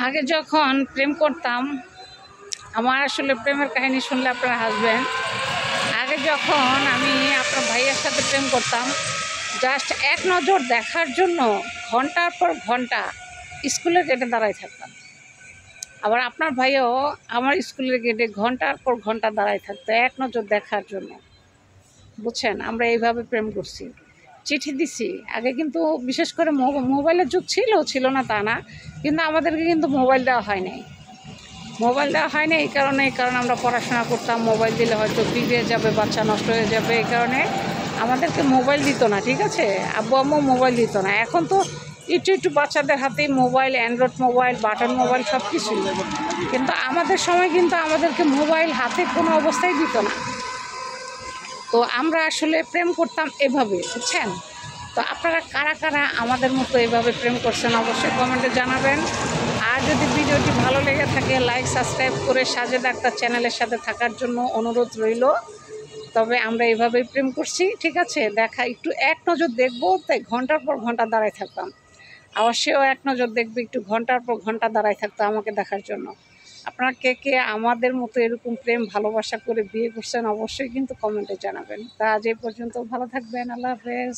আগে যখন প্রেম করতাম, আমার আসলে প্রেমের কাহিনী শুনলে আপনারা হাসবেন। আগে যখন আমি আপনার ভাইয়ের সাথে প্রেম করতাম, জাস্ট এক নজর দেখার জন্য ঘন্টার পর ঘন্টা স্কুলের গেটে দাঁড়ায় থাকতাম। আবার আপনার ভাইও আমার স্কুলের গেটে ঘন্টার পর ঘন্টা দাঁড়ায় থাকতো এক নজর দেখার জন্য। বুঝছেন, আমরা এইভাবে প্রেম করছি, চিঠি দিছি। আগে কিন্তু বিশেষ করে মোবাইলের যুগ ছিল না তা না, কিন্তু আমাদেরকে কিন্তু মোবাইল দেওয়া হয় নাই। মোবাইল দেওয়া হয় না এই কারণে আমরা পড়াশোনা করতাম। মোবাইল দিলে হয়তো বিগড়ে যাবে, বাচ্চা নষ্ট হয়ে যাবে, এই কারণে আমাদেরকে মোবাইল দিত না। ঠিক আছে, আব্বু আম্মু মোবাইল দিত না। এখন তো একটু বাচ্চাদের হাতেই mobile, Android mobile, button mobile সব কিছুই। কিন্তু আমাদের সময় কিন্তু আমাদেরকে মোবাইল হাতে কোনো অবস্থায় দিত না। তো আমরা আসলে প্রেম করতাম এভাবে, বুঝছেন। তো আপনারা কারা কারা আমাদের মতো এভাবে প্রেম করছেন অবশ্যই কমেন্টে জানাবেন। আর যদি ভিডিওটি ভালো লেগে থাকে লাইক সাবস্ক্রাইব করে সাজেদা আক্তার চ্যানেলের সাথে থাকার জন্য অনুরোধ রইল। তবে আমরা এভাবেই প্রেম করছি, ঠিক আছে। দেখা একটু এক নজর দেখবো, তাই ঘন্টার পর ঘন্টা দাঁড়ায় থাকতাম। আবার সেও এক নজর দেখবে, একটু ঘন্টার পর ঘন্টা দাঁড়ায় থাকতো আমাকে দেখার জন্য। আপনারা কে কে আমাদের মতো এরকম প্রেম ভালোবাসা করে বিয়ে করছেন অবশ্যই কিন্তু কমেন্টে জানাবেন। তা আজ এই পর্যন্ত, ভালো থাকবেন, আল্লাহ হাফেজ।